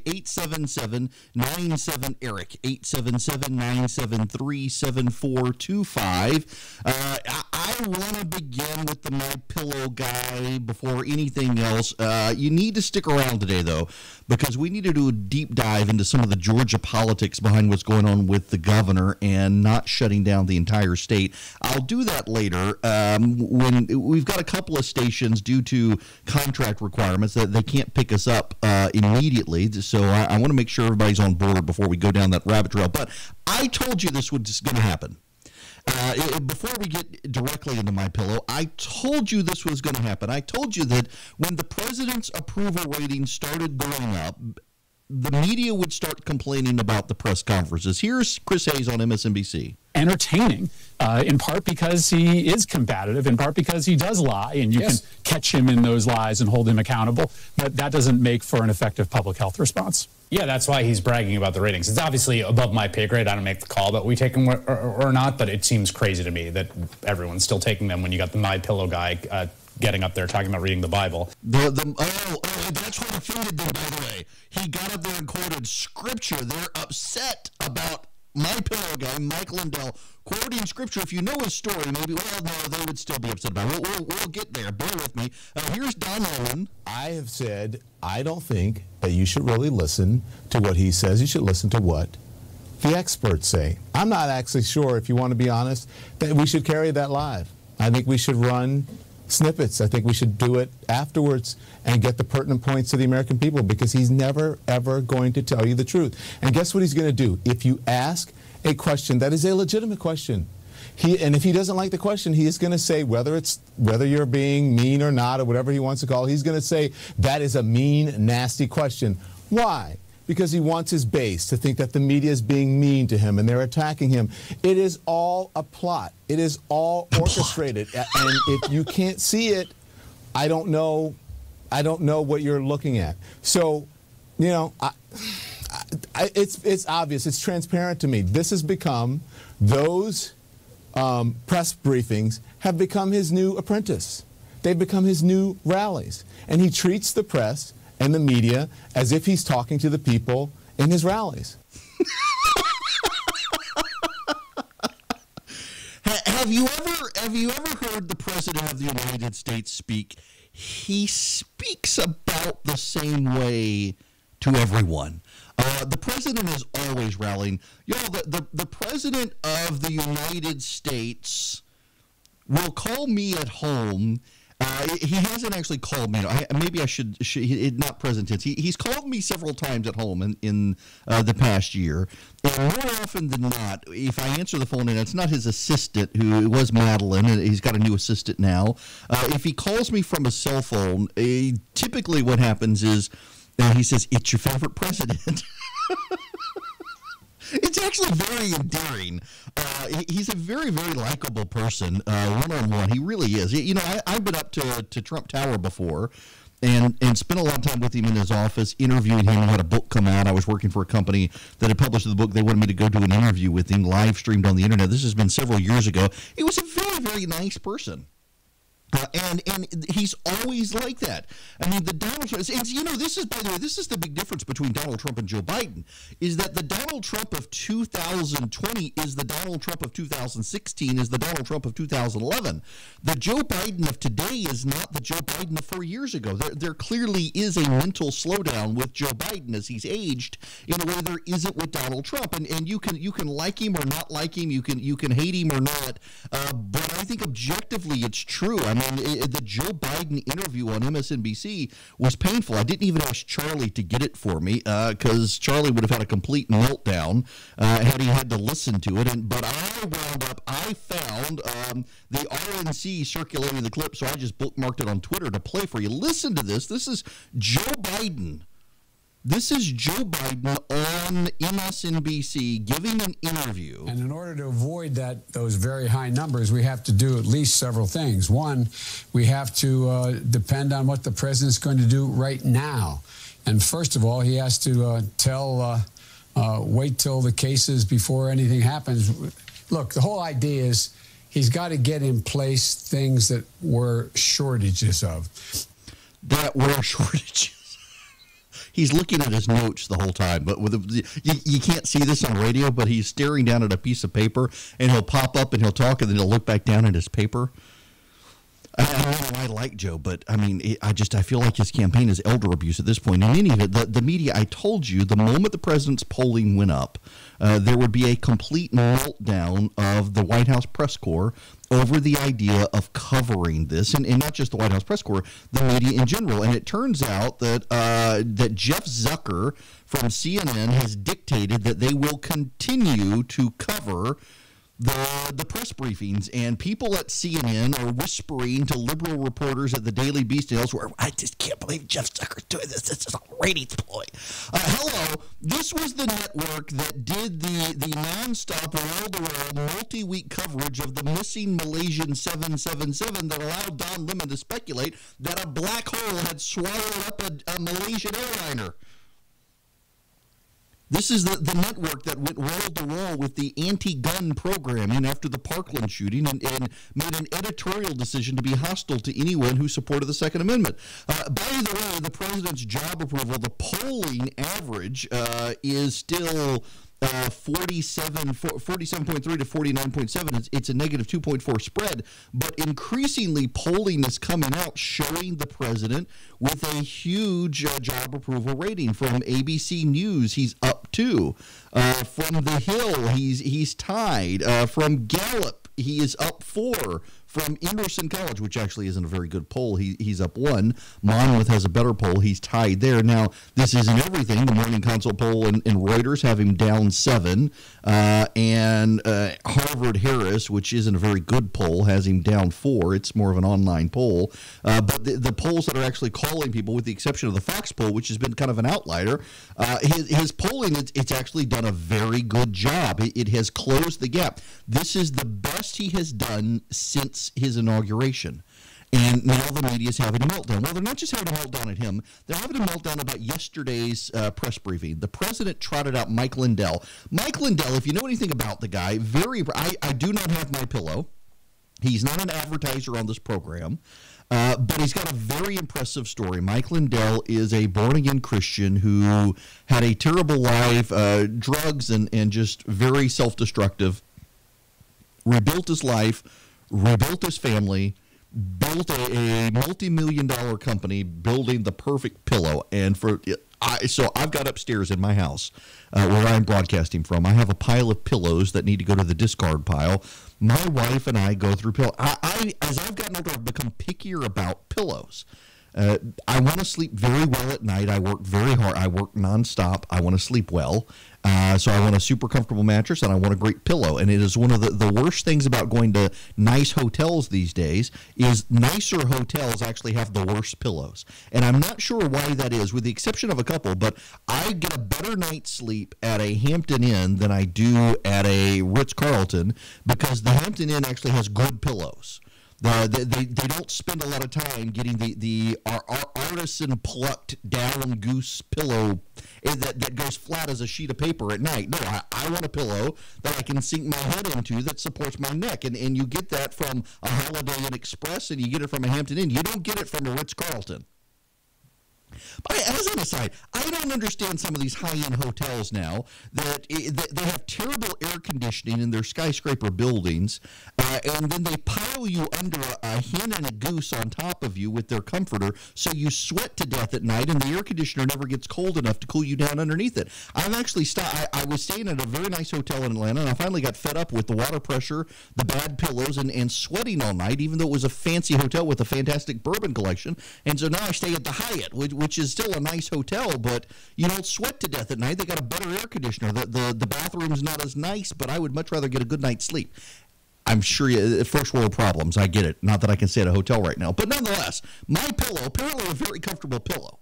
877-97-ERIC, 877-973-7425. I want to begin with the My Pillow guy before anything else. You need to stick around today, though, because we need to do a deep dive into some of the Georgia politics behind what's going on with the governor and not shutting down the entire state. I'll do that later when we've got a couple of stations due to contract requirements that they can't pick us up immediately. So I want to make sure everybody's on board before we go down that rabbit trail. But I told you this was going to happen. Before we get directly into My Pillow, I told you this was going to happen. I told you that when the president's approval rating started going up, the media would start complaining about the press conferences. Here's Chris Hayes on MSNBC. Entertaining, in part because he is combative, in part because he does lie, and you can catch him in those lies and hold him accountable, but that doesn't make for an effective public health response. Yeah, that's why he's bragging about the ratings. It's obviously above my pay grade. I don't make the call that we take them or not, but it seems crazy to me that everyone's still taking them when you got the My Pillow guy getting up there talking about reading the Bible. That's what offended them, by the way. He got up there and quoted scripture. They're upset about My Pillow guy, Mike Lindell, quoting scripture. If you know his story, maybe, well, no, they would still be upset about it. We'll get there. Bear with me. Here's Don Lemon. I have said I don't think that you should really listen to what he says. You should listen to what the experts say. I'm not actually sure, if you want to be honest, that we should carry that live. I think we should run snippets. I think we should do it afterwards and get the pertinent points to the American people, because he's never, ever going to tell you the truth. And guess what he's going to do? If you ask a question that is a legitimate question, and if he doesn't like the question, he is going to say, whether you're being mean or not, or whatever he wants to call it, he's going to say, that is a mean, nasty question. Why? Because he wants his base to think that the media is being mean to him and they're attacking him. It is all a plot. It is all orchestrated. And if you can't see it, I don't know what you're looking at. So, you know, it's obvious. It's transparent to me. This has become, those press briefings have become his new apprentice. They've become his new rallies. And he treats the press and the media as if he's talking to the people in his rallies. Have you ever heard the President of the United States speak? He speaks about the same way to everyone. The president is always rallying. The President of the United States will call me at home. He hasn't actually called me. Maybe I should not present tense. He's called me several times at home in the past year. And more often than not, if I answer the phone, and it's not his assistant, who was Madeline, and he's got a new assistant now. If he calls me from a cell phone, typically what happens is he says, "It's your favorite president." It's actually very endearing. He's a very, very likable person, one-on-one. He really is. You know, I've been up to Trump Tower before and spent a lot of time with him in his office, interviewing him. He had a book come out. I was working for a company that had published the book. They wanted me to go do an interview with him, live streamed on the internet. This has been several years ago. He was a very, very nice person. And he's always like that. I mean, the Donald Trump, and you know, this is, by the way, this is the big difference between Donald Trump and Joe Biden, is that the Donald Trump of 2020 is the Donald Trump of 2016 is the Donald Trump of 2011. The Joe Biden of today is not the Joe Biden of 4 years ago. There clearly is a mental slowdown with Joe Biden as he's aged in a way there isn't with Donald Trump. And you can like him or not like him, you can hate him or not, but I think objectively it's true. I mean, the Joe Biden interview on MSNBC was painful. I didn't even ask Charlie to get it for me because Charlie would have had a complete meltdown had he had to listen to it. But I found the RNC circulating the clip, so I just bookmarked it on Twitter to play for you. Listen to this. This is Joe Biden. This is Joe Biden on MSNBC giving an interview. And in order to avoid those very high numbers, we have to do at least several things. One, we have to depend on what the president's going to do right now. And first of all, he has to wait till the cases before anything happens. Look, the whole idea is he's got to get in place things that were shortages of. That were shortages. he's looking at his notes the whole time. But you can't see this on radio, but he's staring down at a piece of paper, and he'll pop up and he'll talk, and then he'll look back down at his paper. I don't know, I like Joe, but I mean, I feel like his campaign is elder abuse at this point. In any event, the media, I told you, the moment the president's polling went up, there would be a complete meltdown of the White House press corps over the idea of covering this, and not just the White House press corps, the media in general. And it turns out that that Jeff Zucker from CNN has dictated that they will continue to cover the press briefings, and people at CNN are whispering to liberal reporters at the Daily Beast and elsewhere, I just can't believe Jeff Zucker's doing this. This is a ratings ploy. Hello, this was the network that did the nonstop, world-to-world, multi-week coverage of the missing Malaysian 777 that allowed Don Lemon to speculate that a black hole had swallowed up a Malaysian airliner. This is the network that went wall-to-wall with the anti-gun programming after the Parkland shooting and made an editorial decision to be hostile to anyone who supported the Second Amendment. By the way, the president's job approval, the polling average is still 47.3 to 49.7. It's a negative 2.4 spread, but increasingly polling is coming out showing the president with a huge job approval rating. From ABC News, he's up 2. From The Hill, he's tied. From Gallup, he is up 4. From Emerson College, which actually isn't a very good poll, he's up 1. Monmouth has a better poll. He's tied there. Now, this isn't everything. The Morning Consult poll and Reuters have him down 7. And Harvard Harris, which isn't a very good poll, has him down 4. It's more of an online poll. But the polls that are actually calling people, with the exception of the Fox poll, which has been kind of an outlier, his polling, it's actually done a very good job. It has closed the gap. This is the best he has done since his inauguration. And now the media is having a meltdown. Well, they're not just having a meltdown at him. They're having a meltdown about yesterday's press briefing. The president trotted out Mike Lindell. Mike Lindell, if you know anything about the guy, I do not have my pillow. He's not an advertiser on this program, but he's got a very impressive story. Mike Lindell is a born-again Christian who had a terrible life, drugs and just very self-destructive, rebuilt his life, rebuilt his family, built a multi-million-dollar company building the perfect pillow. And so I've got upstairs in my house where I'm broadcasting from, I have a pile of pillows that need to go to the discard pile. My wife and I go through pillows. As I've gotten older, I've become pickier about pillows. I want to sleep very well at night. I work very hard. I work nonstop. I want to sleep well. So I want a super comfortable mattress, and I want a great pillow. And it is one of the worst things about going to nice hotels these days is nicer hotels actually have the worst pillows. And I'm not sure why that is, with the exception of a couple, but I get a better night's sleep at a Hampton Inn than I do at a Ritz-Carlton because the Hampton Inn actually has good pillows. They don't spend a lot of time getting the artisan plucked down goose pillow that goes flat as a sheet of paper at night. No, I want a pillow that I can sink my head into that supports my neck, and you get that from a Holiday Inn Express, and you get it from a Hampton Inn. You don't get it from a Ritz-Carlton. But as an aside, I don't understand some of these high-end hotels now that they have terrible air conditioning in their skyscraper buildings, and then they pile you under a hen and a goose on top of you with their comforter, so you sweat to death at night, and the air conditioner never gets cold enough to cool you down underneath it. I've actually I was staying at a very nice hotel in Atlanta, and I finally got fed up with the water pressure, the bad pillows, and sweating all night, even though it was a fancy hotel with a fantastic bourbon collection. And so now I stay at the Hyatt, which is still a nice hotel, but you don't sweat to death at night. They got a better air conditioner. The bathroom's not as nice, but I would much rather get a good night's sleep. I'm sure first world problems. I get it. Not that I can stay at a hotel right now, but nonetheless, my pillow, apparently a very comfortable pillow.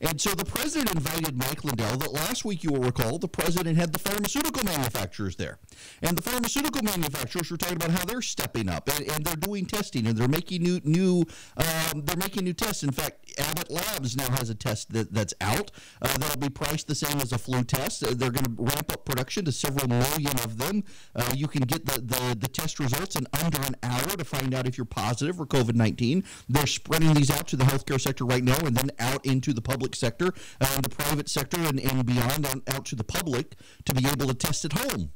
And so the president invited Mike Lindell. That last week, you will recall, the president had the pharmaceutical manufacturers there. And the pharmaceutical manufacturers were talking about how they're stepping up and they're doing testing and they're making new tests. In fact, Abbott Labs now has a test that's out that'll be priced the same as a flu test. They're going to ramp up production to several million of them. You can get the test results in under an hour to find out if you're positive for COVID-19. They're spreading these out to the healthcare sector right now and then out into the public public sector, the private sector, and beyond out to the public to be able to test at home.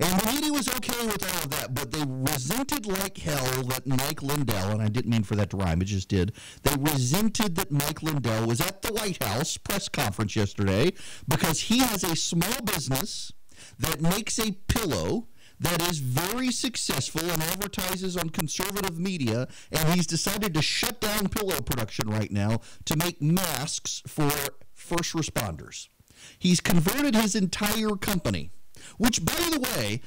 And the media was okay with all of that, but they resented like hell that Mike Lindell, and I didn't mean for that to rhyme, it just did, they resented that Mike Lindell was at the White House press conference yesterday because he has a small business that makes a pillow that is very successful and advertises on conservative media, and he's decided to shut down pillow production right now to make masks for first responders. He's converted his entire company, which, by the way,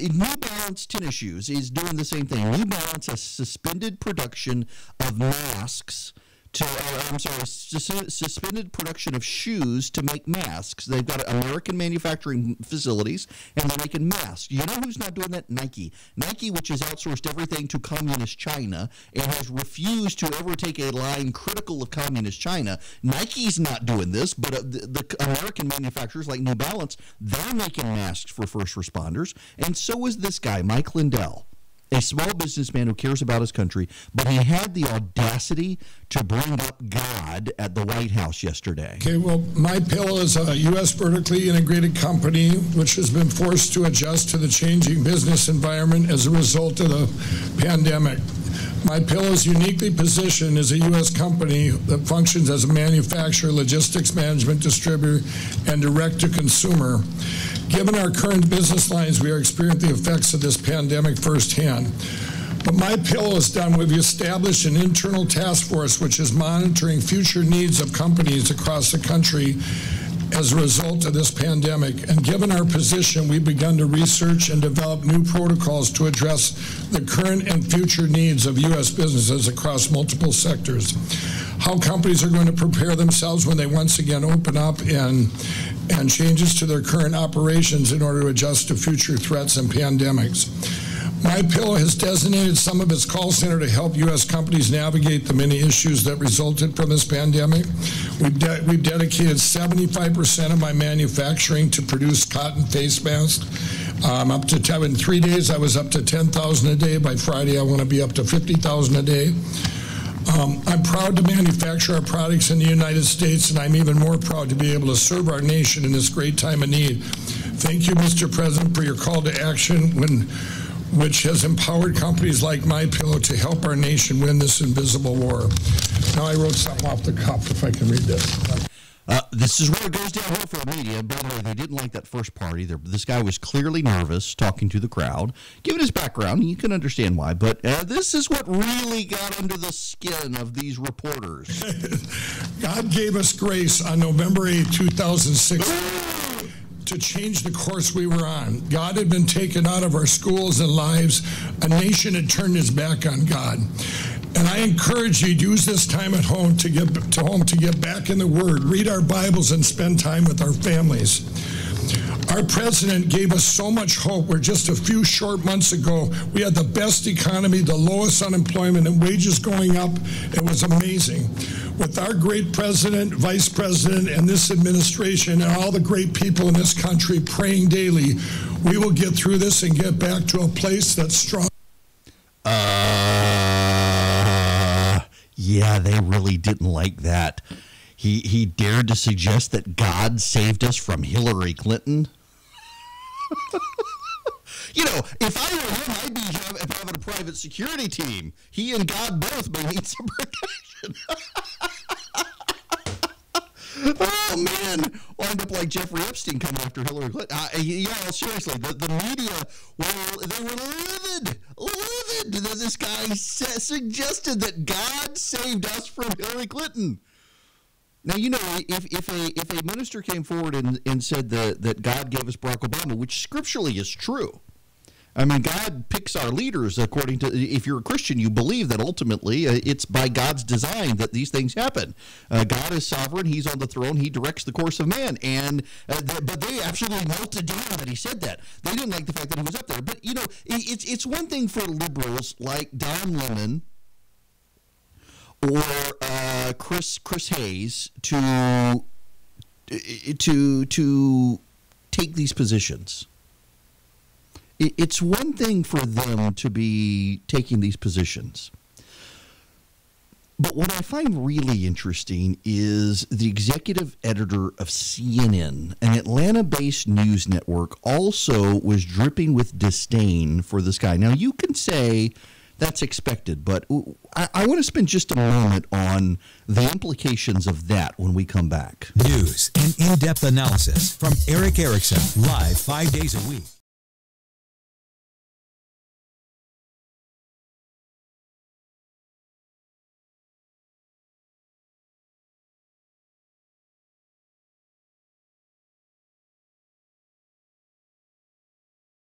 New Balance tennis shoes is doing the same thing. New Balance has suspended production of masks suspended production of shoes to make masks. They've got American manufacturing facilities, and they're making masks. You know who's not doing that? Nike. Nike, which has outsourced everything to communist China and has refused to ever take a line critical of communist China. Nike's not doing this, but the American manufacturers like New Balance, they're making masks for first responders, and so is this guy, Mike Lindell, a small businessman who cares about his country, but he had the audacity to bring up God at the White House yesterday. Okay, well, MyPillow is a U.S. vertically integrated company which has been forced to adjust to the changing business environment as a result of the pandemic. MyPillow is uniquely positioned as a U.S. company that functions as a manufacturer, logistics management distributor, and direct-to-consumer. Given our current business lines, we are experiencing the effects of this pandemic firsthand. But MyPillow is done. We've established an internal task force which is monitoring future needs of companies across the country as a result of this pandemic. And given our position, we've begun to research and develop new protocols to address the current and future needs of U.S. businesses across multiple sectors. How companies are going to prepare themselves when they once again open up and changes to their current operations in order to adjust to future threats and pandemics. MyPillow has designated some of its call center to help U.S. companies navigate the many issues that resulted from this pandemic. We've dedicated 75% of my manufacturing to produce cotton face masks. In 3 days, I was up to 10,000 a day. By Friday, I want to be up to 50,000 a day. I'm proud to manufacture our products in the United States, and I'm even more proud to be able to serve our nation in this great time of need. Thank you, Mr. President, for your call to action which has empowered companies like MyPillow to help our nation win this invisible war. Now I wrote something off the cuff, if I can read this. This is where it goes downhill for the media. By the way, they didn't like that first part either. This guy was clearly nervous talking to the crowd. Given his background, you can understand why. But this is what really got under the skin of these reporters. God gave us grace on November 8, 2006. To change the course we were on. God had been taken out of our schools and lives. A nation had turned its back on God. And I encourage you to use this time at home to get back in the Word, read our Bibles, and spend time with our families. Our president gave us so much hope where just a few short months ago, we had the best economy, the lowest unemployment, and wages going up. It was amazing. With our great president, vice president, and this administration, and all the great people in this country praying daily, we will get through this and get back to a place that's strong. Yeah, they really didn't like that. He dared to suggest that God saved us from Hillary Clinton. You know, if I were him, I'd be having a private security team. He and God both may need some protection. Oh, man. Wind up like Jeffrey Epstein coming after Hillary Clinton. Seriously, the media, they were livid. This guy suggested that God saved us from Hillary Clinton. Now, you know, if a minister came forward and said that God gave us Barack Obama, which scripturally is true. I mean, God picks our leaders according to, if you're a Christian, you believe that ultimately it's by God's design that these things happen. God is sovereign. He's on the throne. He directs the course of man. But they absolutely melted down that he said that. They didn't like the fact that he was up there. But, you know, it's one thing for liberals like Don Lemon or Chris Hayes to take these positions. It's one thing for them to be taking these positions. But what I find really interesting is the executive editor of CNN, an Atlanta-based news network, also was dripping with disdain for this guy. Now, you can say that's expected, but I want to spend just a moment on the implications of that when we come back. News and in-depth analysis from Erick Erickson, live 5 days a week.